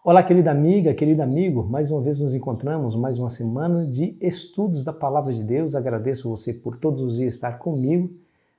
Olá, querida amiga, querido amigo, mais uma vez nos encontramos, mais uma semana de estudos da Palavra de Deus. Agradeço você por todos os dias estar comigo,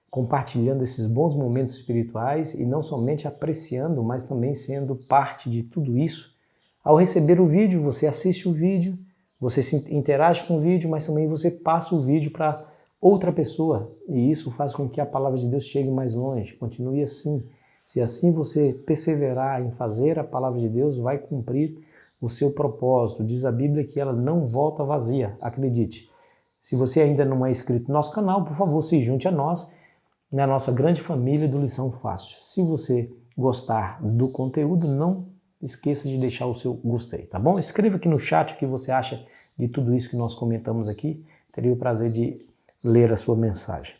compartilhando esses bons momentos espirituais e não somente apreciando, mas também sendo parte de tudo isso. Ao receber o vídeo, você assiste o vídeo, você se interage com o vídeo, mas também você passa o vídeo para outra pessoa e isso faz com que a Palavra de Deus chegue mais longe. Continue assim. Se assim você perseverar em fazer, a Palavra de Deus vai cumprir o seu propósito. Diz a Bíblia que ela não volta vazia, acredite. Se você ainda não é inscrito no nosso canal, por favor, se junte a nós, na nossa grande família do Lição Fácil. Se você gostar do conteúdo, não esqueça de deixar o seu gostei, tá bom? Escreva aqui no chat o que você acha de tudo isso que nós comentamos aqui. Teria o prazer de ler a sua mensagem.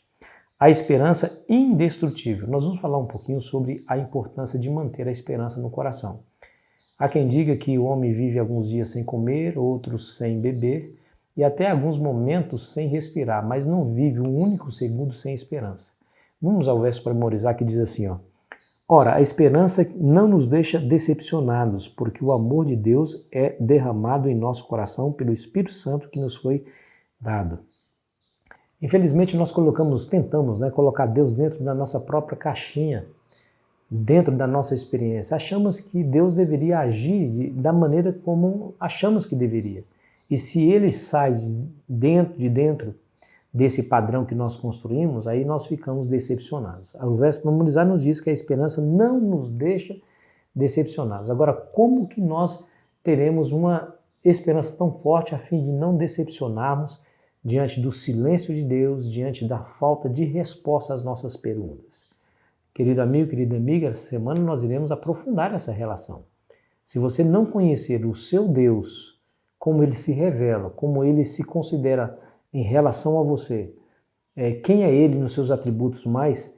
A esperança indestrutível. Nós vamos falar um pouquinho sobre a importância de manter a esperança no coração. Há quem diga que o homem vive alguns dias sem comer, outros sem beber e até alguns momentos sem respirar, mas não vive um único segundo sem esperança. Vamos ao verso para memorizar que diz assim, ó. Ora, a esperança não nos deixa decepcionados, porque o amor de Deus é derramado em nosso coração pelo Espírito Santo que nos foi dado. Infelizmente nós tentamos colocar Deus dentro da nossa própria caixinha, dentro da nossa experiência. Achamos que Deus deveria agir da maneira como achamos que deveria. E se Ele sai de dentro desse padrão que nós construímos, aí nós ficamos decepcionados. O verso memorizar nos diz que a esperança não nos deixa decepcionados. Agora, como que nós teremos uma esperança tão forte a fim de não decepcionarmos diante do silêncio de Deus, diante da falta de resposta às nossas perguntas? Querido amigo, querida amiga, essa semana nós iremos aprofundar essa relação. Se você não conhecer o seu Deus, como ele se revela, como ele se considera em relação a você, quem é ele nos seus atributos mais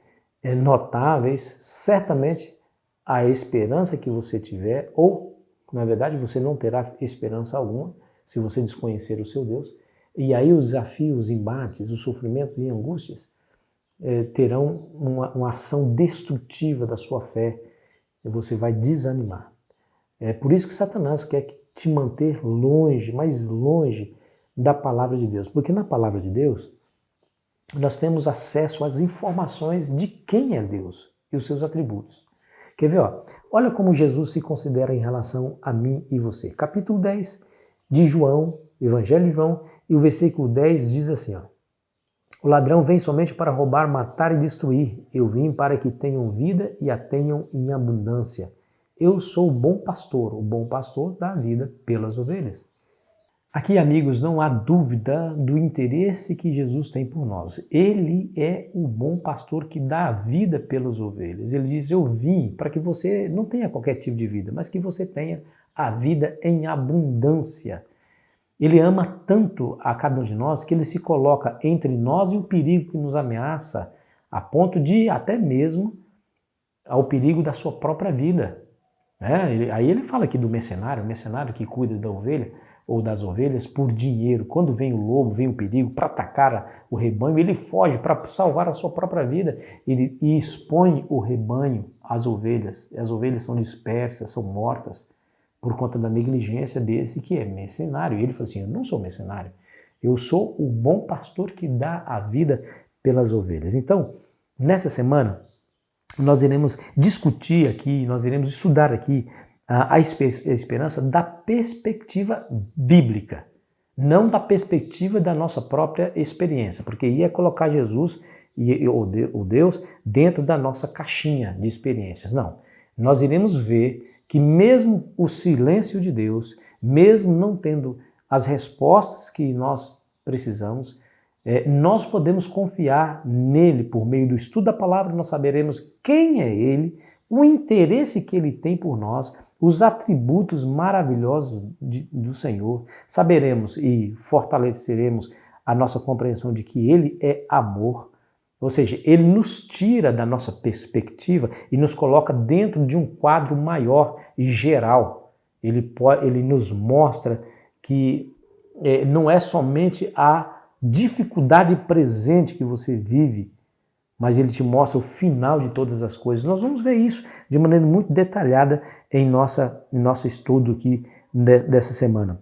notáveis, certamente a esperança que você tiver, ou na verdade você não terá esperança alguma se você desconhecer o seu Deus. E aí os desafios, os embates, os sofrimentos e angústias terão uma ação destrutiva da sua fé e você vai desanimar. É por isso que Satanás quer te manter longe, mais longe da palavra de Deus. Porque na palavra de Deus nós temos acesso às informações de quem é Deus e os seus atributos. Quer ver? Olha como Jesus se considera em relação a mim e você. Capítulo 10 de João, Evangelho de João, e o versículo 10 diz assim, ó, o ladrão vem somente para roubar, matar e destruir. Eu vim para que tenham vida e a tenham em abundância. Eu sou o bom pastor dá a vida pelas ovelhas. Aqui, amigos, não há dúvida do interesse que Jesus tem por nós. Ele é o bom pastor que dá a vida pelas ovelhas. Ele diz, eu vim para que você não tenha qualquer tipo de vida, mas que você tenha a vida em abundância. Ele ama tanto a cada um de nós que ele se coloca entre nós e o perigo que nos ameaça, a ponto de até mesmo ao perigo da sua própria vida. Aí ele fala aqui do mercenário, o mercenário que cuida da ovelha ou das ovelhas por dinheiro. Quando vem o lobo, vem o perigo para atacar o rebanho, ele foge para salvar a sua própria vida e expõe o rebanho às ovelhas. As ovelhas são dispersas, são mortas por conta da negligência desse que é mercenário. E ele falou assim, eu não sou mercenário, eu sou o bom pastor que dá a vida pelas ovelhas. Então, nessa semana, nós iremos discutir aqui, nós iremos estudar aqui a esperança da perspectiva bíblica, não da perspectiva da nossa própria experiência, porque ia colocar Jesus e o Deus dentro da nossa caixinha de experiências. Não, nós iremos ver que mesmo o silêncio de Deus, mesmo não tendo as respostas que nós precisamos, nós podemos confiar nele por meio do estudo da palavra, nós saberemos quem é ele, o interesse que ele tem por nós, os atributos maravilhosos do Senhor, saberemos e fortaleceremos a nossa compreensão de que ele é amor, ou seja, ele nos tira da nossa perspectiva e nos coloca dentro de um quadro maior e geral. Ele nos mostra que não é somente a dificuldade presente que você vive, mas ele te mostra o final de todas as coisas. Nós vamos ver isso de maneira muito detalhada em nosso estudo aqui dessa semana.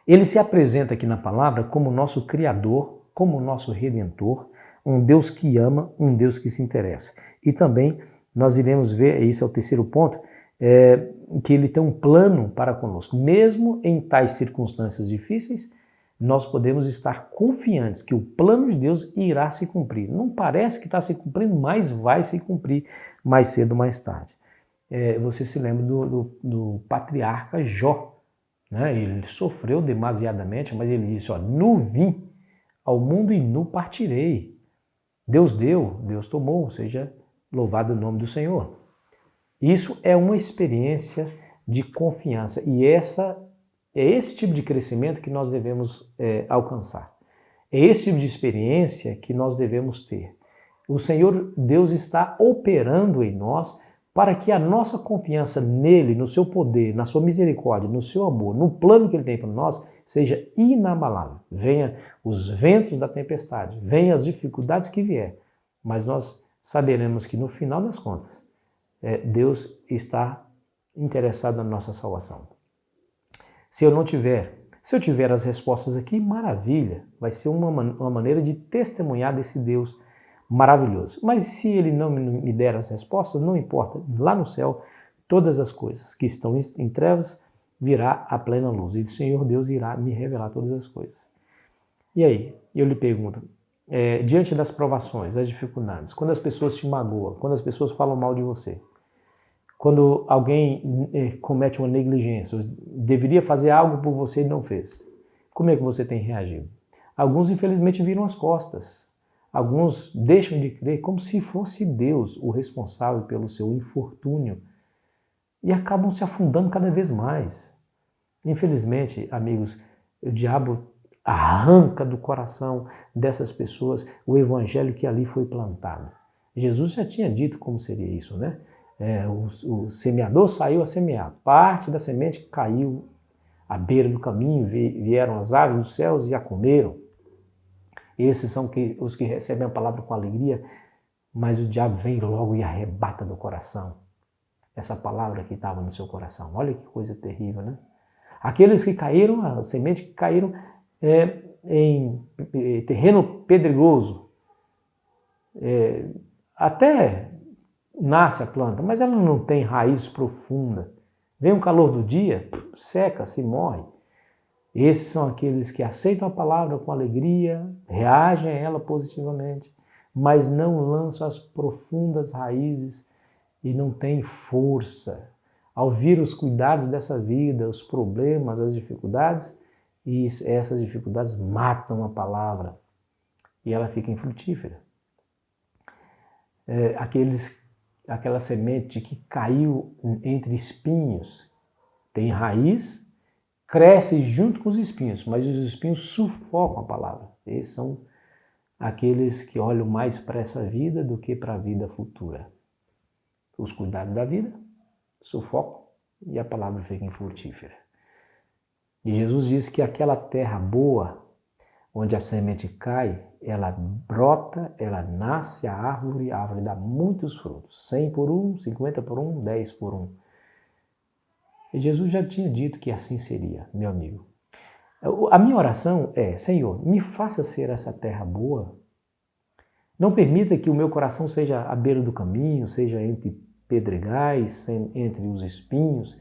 Ele se apresenta aqui na palavra como nosso Criador, como nosso Redentor, um Deus que ama, um Deus que se interessa. E também nós iremos ver, esse é o terceiro ponto, que ele tem um plano para conosco. Mesmo em tais circunstâncias difíceis, nós podemos estar confiantes que o plano de Deus irá se cumprir. Não parece que está se cumprindo, mas vai se cumprir mais cedo ou mais tarde. Você se lembra do patriarca Jó, né? Ele sofreu demasiadamente, mas ele disse, nu vim ao mundo e nu partirei. Deus deu, Deus tomou, seja louvado o nome do Senhor. Isso é uma experiência de confiança e é esse tipo de crescimento que nós devemos alcançar. É esse tipo de experiência que nós devemos ter. O Senhor Deus está operando em nós para que a nossa confiança nele, no seu poder, na sua misericórdia, no seu amor, no plano que ele tem para nós, seja inabalável. Venha os ventos da tempestade, venha as dificuldades que vier, mas nós saberemos que no final das contas, Deus está interessado na nossa salvação. Se eu tiver as respostas aqui, maravilha, vai ser uma maneira de testemunhar desse Deus maravilhoso. Mas se ele não me der as respostas, não importa, lá no céu, todas as coisas que estão em trevas virá a plena luz e o Senhor Deus irá me revelar todas as coisas. E aí, eu lhe pergunto, diante das provações, das dificuldades, quando as pessoas te magoam, quando as pessoas falam mal de você, quando alguém comete uma negligência, deveria fazer algo por você e não fez, como é que você tem reagido? Alguns, infelizmente, viram as costas. Alguns deixam de crer como se fosse Deus o responsável pelo seu infortúnio e acabam se afundando cada vez mais. Infelizmente, amigos, o diabo arranca do coração dessas pessoas o evangelho que ali foi plantado. Jesus já tinha dito como seria isso, né? O semeador saiu a semear, parte da semente caiu à beira do caminho, vieram as aves dos céus e a comeram. Esses são os que recebem a palavra com alegria, mas o diabo vem logo e arrebata do coração essa palavra que estava no seu coração. Olha que coisa terrível, né? Aqueles que caíram, a semente que caíram em terreno pedregoso, até nasce a planta, mas ela não tem raiz profunda. Vem o calor do dia, seca-se e morre. Esses são aqueles que aceitam a palavra com alegria, reagem a ela positivamente, mas não lançam as profundas raízes e não têm força. Ao vir os cuidados dessa vida, os problemas, as dificuldades, e essas dificuldades matam a palavra e ela fica infrutífera. Aquela semente que caiu entre espinhos, tem raiz, cresce junto com os espinhos, mas os espinhos sufocam a palavra. Esses são aqueles que olham mais para essa vida do que para a vida futura. Os cuidados da vida sufocam e a palavra fica infrutífera. E Jesus disse que aquela terra boa, onde a semente cai, ela brota, ela nasce a árvore dá muitos frutos. 100 por 1, 50 por 1, 10 por 1. E Jesus já tinha dito que assim seria, meu amigo. A minha oração é, Senhor, me faça ser essa terra boa. Não permita que o meu coração seja à beira do caminho, seja entre pedregais, entre os espinhos.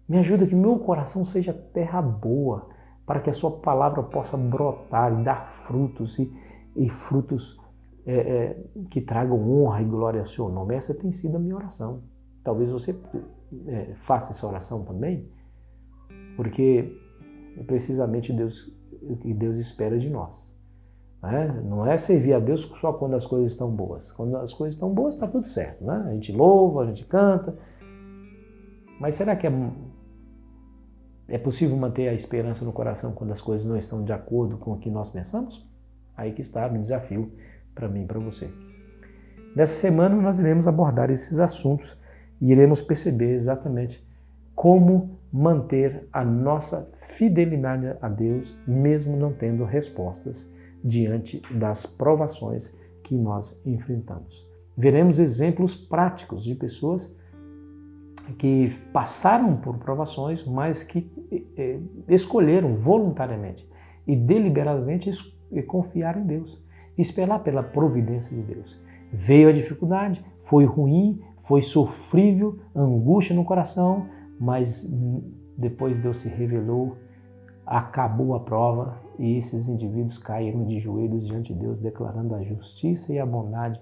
Me ajuda que meu coração seja terra boa, para que a sua palavra possa brotar e dar frutos, e frutos que tragam honra e glória ao seu nome. Essa tem sido a minha oração. Talvez você faça essa oração também, porque é precisamente o que Deus espera de nós. Não é servir a Deus só quando as coisas estão boas. Quando as coisas estão boas, está tudo certo. Né? A gente louva, a gente canta. Mas será que é possível manter a esperança no coração quando as coisas não estão de acordo com o que nós pensamos? Aí que está o desafio para mim e para você. Nessa semana nós iremos abordar esses assuntos e iremos perceber exatamente como manter a nossa fidelidade a Deus, mesmo não tendo respostas diante das provações que nós enfrentamos. Veremos exemplos práticos de pessoas que passaram por provações, mas que escolheram voluntariamente e deliberadamente confiar em Deus, esperar pela providência de Deus. Veio a dificuldade, foi ruim, foi sofrível, angústia no coração, mas depois Deus se revelou, acabou a prova e esses indivíduos caíram de joelhos diante de Deus, declarando a justiça e a bondade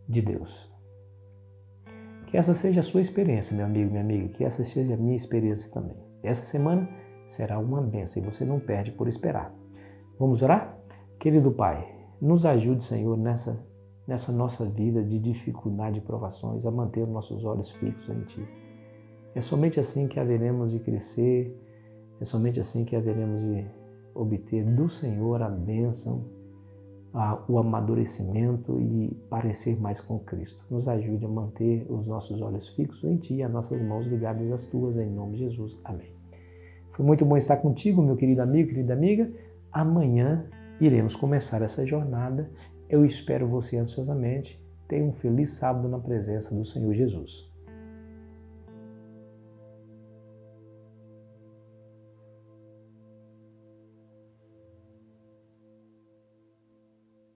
de Deus. Que essa seja a sua experiência, meu amigo, minha amiga, que essa seja a minha experiência também. Essa semana será uma bênção e você não perde por esperar. Vamos orar? Querido Pai, nos ajude, Senhor, nessa nossa vida de dificuldade e provações, a manter os nossos olhos fixos em Ti. É somente assim que haveremos de crescer, é somente assim que haveremos de obter do Senhor a bênção, o amadurecimento e parecer mais com Cristo. Nos ajude a manter os nossos olhos fixos em Ti e as nossas mãos ligadas às Tuas, em nome de Jesus. Amém. Foi muito bom estar contigo, meu querido amigo, querida amiga. Amanhã iremos começar essa jornada. Eu espero você ansiosamente. Tenha um feliz sábado na presença do Senhor Jesus.